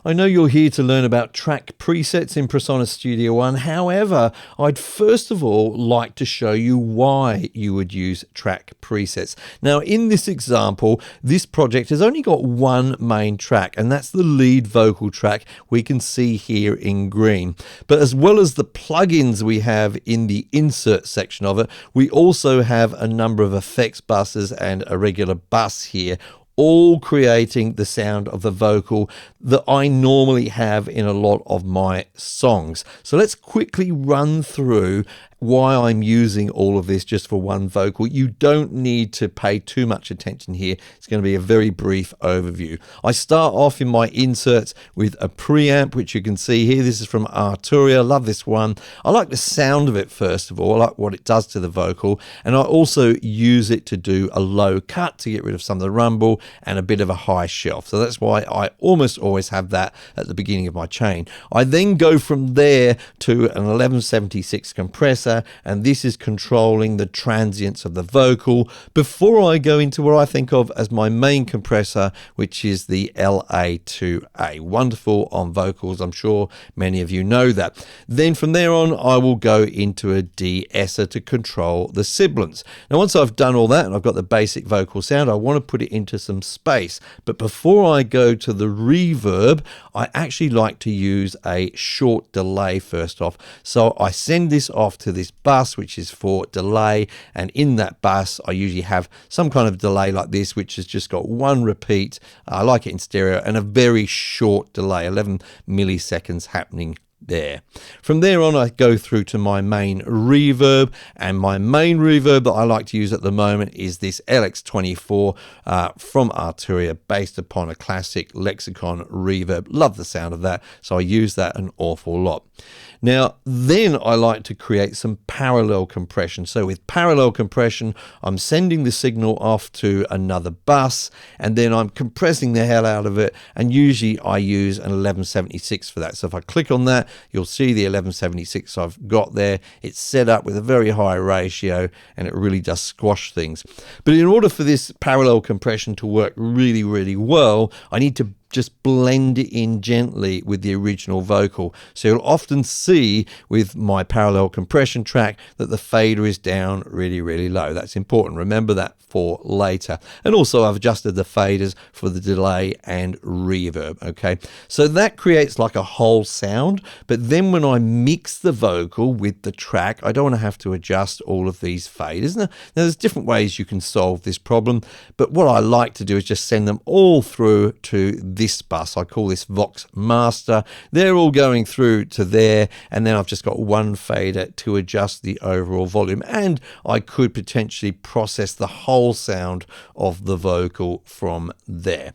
I know you're here to learn about track presets in PreSonus Studio One. However, I'd first of all like to show you why you would use track presets. Now, in this example, this project has only got one main track, and that's the lead vocal track we can see here in green. But as well as the plugins we have in the insert section of it, we also have a number of effects buses and a regular bus here, all creating the sound of the vocal that I normally have in a lot of my songs. So let's quickly run through why I'm using all of this just for one vocal. You don't need to pay too much attention here. It's going to be a very brief overview. I start off in my inserts with a preamp, which you can see here. This is from Arturia. Love this one. I like the sound of it, first of all. I like what it does to the vocal. And I also use it to do a low cut to get rid of some of the rumble and a bit of a high shelf. So that's why I almost always have that at the beginning of my chain. I then go from there to an 1176 compressor, and this is controlling the transients of the vocal before I go into what I think of as my main compressor, which is the LA2A. Wonderful on vocals. I'm sure many of you know that. Then from there on, I will go into a de-esser to control the sibilants. Now, once I've done all that and I've got the basic vocal sound, I want to put it into some space. But before I go to the reverb, I actually like to use a short delay first off. So I send this off to this bus, which is for delay, and in that bus I usually have some kind of delay like this, which has just got one repeat. I like it in stereo, and a very short delay, 11 milliseconds happening there. From there on, I go through to my main reverb, and my main reverb that I like to use at the moment is this LX24 from Arturia, based upon a classic Lexicon reverb. Love the sound of that, so I use that an awful lot. Now, then I like to create some parallel compression. So with parallel compression, I'm sending the signal off to another bus, and then I'm compressing the hell out of it, and usually I use an 1176 for that. So if I click on that, you'll see the 1176 I've got there. It's set up with a very high ratio, and it really does squash things. But in order for this parallel compression to work really, really well, I need to just blend it in gently with the original vocal. So you'll often see with my parallel compression track that the fader is down really, really low. That's important. Remember that for later. And also I've adjusted the faders for the delay and reverb. Okay, so that creates like a whole sound. But then when I mix the vocal with the track, I don't want to have to adjust all of these faders. Now there's different ways you can solve this problem, but what I like to do is just send them all through to this bus. I call this Vox Master. They're all going through to there, and then I've just got one fader to adjust the overall volume, and I could potentially process the whole sound of the vocal from there.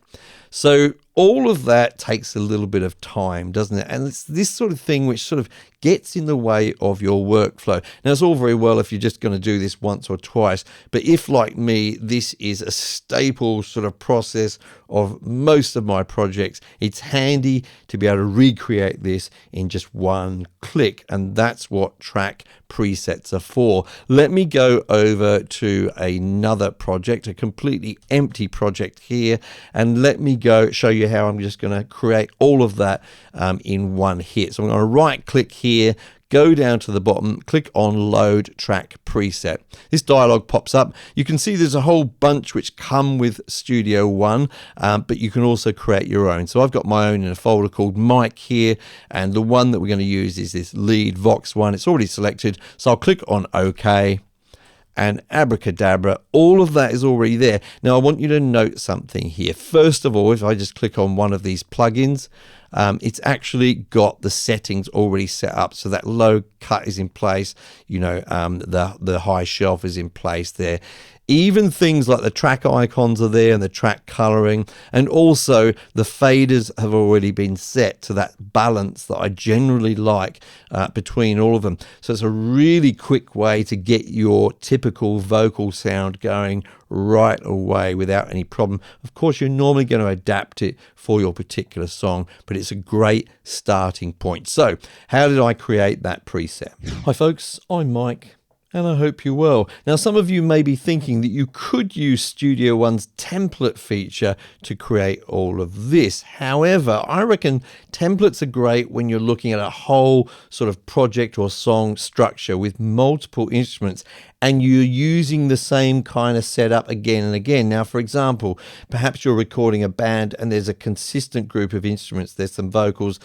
So all of that takes a little bit of time, doesn't it? And it's this sort of thing which sort of gets in the way of your workflow. Now, it's all very well if you're just going to do this once or twice, but if, like me, this is a staple sort of process of most of my projects, it's handy to be able to recreate this in just one click, and that's what track presets are for. Let me go over to another project, a completely empty project here, and let me go show you how I'm just going to create all of that in one hit. So I'm going to right click here, go down to the bottom, click on Load Track Preset. This dialog pops up. You can see there's a whole bunch which come with Studio One, but you can also create your own. So I've got my own in a folder called Mic here, and the one that we're going to use is this lead Vox one. It's already selected, so I'll click on OK. And abracadabra, all of that is already there. Now, I want you to note something here. First of all, if I just click on one of these plugins, it's actually got the settings already set up. So that low cut is in place, you know, the high shelf is in place there. Even things like the track icons are there and the track coloring, and also the faders have already been set to that balance that I generally like between all of them. So it's a really quick way to get your typical vocal sound going right away without any problem. Of course, you're normally going to adapt it for your particular song, but it's a great starting point. So how did I create that preset? Hi folks, I'm Mike, And I hope you're well. Now, some of you may be thinking that you could use Studio One's template feature to create all of this. However, I reckon templates are great when you're looking at a whole sort of project or song structure with multiple instruments and you're using the same kind of setup again and again. Now, for example, perhaps you're recording a band and there's a consistent group of instruments. There's some vocals,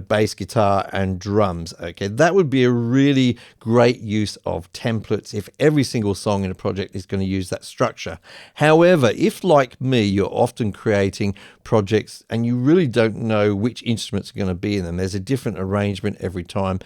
bass guitar and drums. Okay, that would be a really great use of templates if every single song in a project is going to use that structure. However, if like me, you're often creating projects and you really don't know which instruments are going to be in them, there's a different arrangement every time,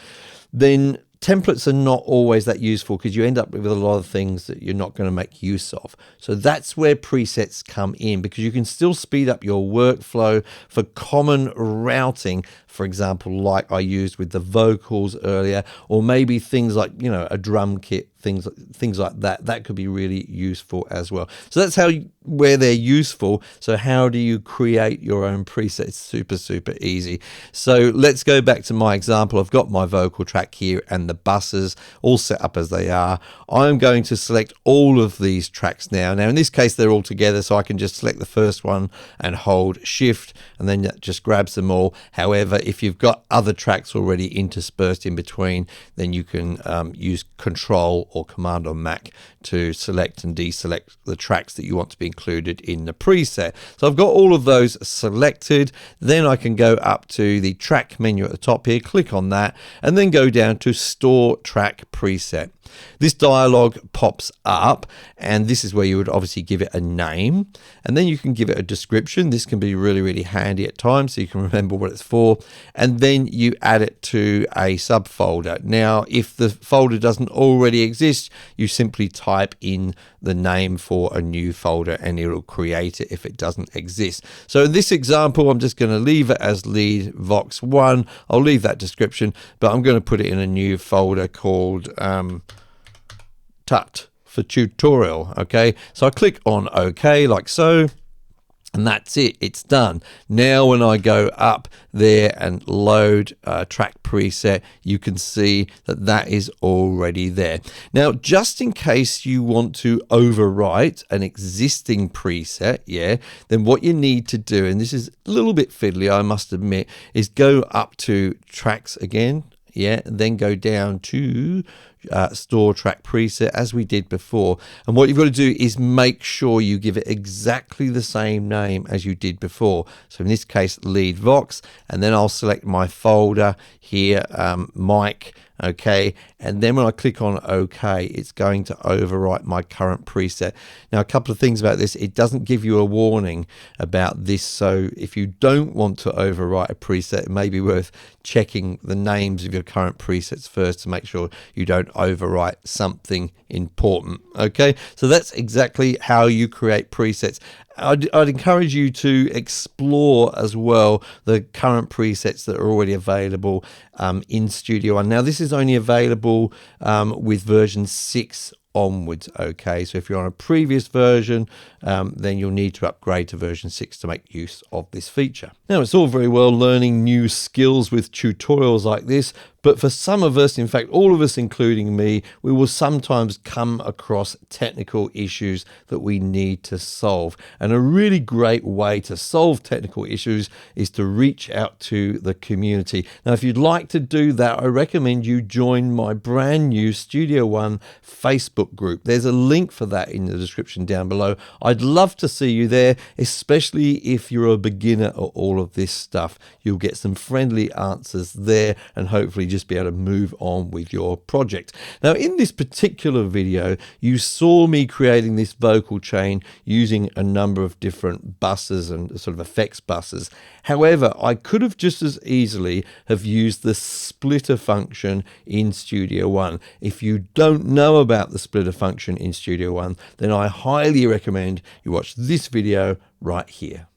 then templates are not always that useful because you end up with a lot of things that you're not going to make use of. So that's where presets come in, because you can still speed up your workflow for common routing, for example, like I used with the vocals earlier, or maybe things like, a drum kit, things like that. That could be really useful as well. So that's where they're useful. So how do you create your own presets? Super easy. So let's go back to my example. I've got my vocal track here and the buses all set up as they are. I'm going to select all of these tracks now. Now in this case they're all together, so I can just select the first one and hold shift, and then that just grabs them all. However, if you've got other tracks already interspersed in between, then you can use Control or Command on Mac to select and deselect the tracks that you want to be included in the preset. So I've got all of those selected. Then I can go up to the track menu at the top here, click on that, and then go down to Store Track Preset. This dialog pops up, and this is where you would obviously give it a name, and then you can give it a description. This can be really handy at times, so you can remember what it's for, and then you add it to a subfolder. Now, if the folder doesn't already exist, you simply type in the name for a new folder and it'll create it if it doesn't exist. So in this example, I'm just going to leave it as lead Vox 1. I'll leave that description, but I'm going to put it in a new folder called Tut for tutorial. Okay, so I click on OK like so, and that's it, it's done. Now when I go up there and load track preset, you can see that that is already there. Now, just in case you want to overwrite an existing preset, then what you need to do, and this is a little bit fiddly, I must admit, is go up to tracks again, then go down to Store Track Preset as we did before, and what you've got to do is make sure you give it exactly the same name as you did before. So in this case, lead Vox, and then I'll select my folder here, mic, okay, and then when I click on OK, it's going to overwrite my current preset. Now, a couple of things about this: it doesn't give you a warning about this, so if you don't want to overwrite a preset, it may be worth checking the names of your current presets first to make sure you don't overwrite something important. Okay, so that's exactly how you create presets. I'd encourage you to explore as well the current presets that are already available in Studio One. Now, this is only available with version 6 onwards. Okay, so if you're on a previous version, then you'll need to upgrade to version 6 to make use of this feature. Now, it's all very well learning new skills with tutorials like this, but for some of us, in fact all of us including me, we will sometimes come across technical issues that we need to solve, and a really great way to solve technical issues is to reach out to the community. Now, if you'd like to do that, I recommend you join my brand new Studio One Facebook group. There's a link for that in the description down below. I'd love to see you there, especially if you're a beginner at all of this stuff. You'll get some friendly answers there and hopefully just be able to move on with your project. Now, in this particular video, you saw me creating this vocal chain using a number of different buses and sort of effects buses. However, I could have just as easily have used the splitter function in Studio One. If you don't know about the splitter function in Studio One, then I highly recommend you watch this video right here.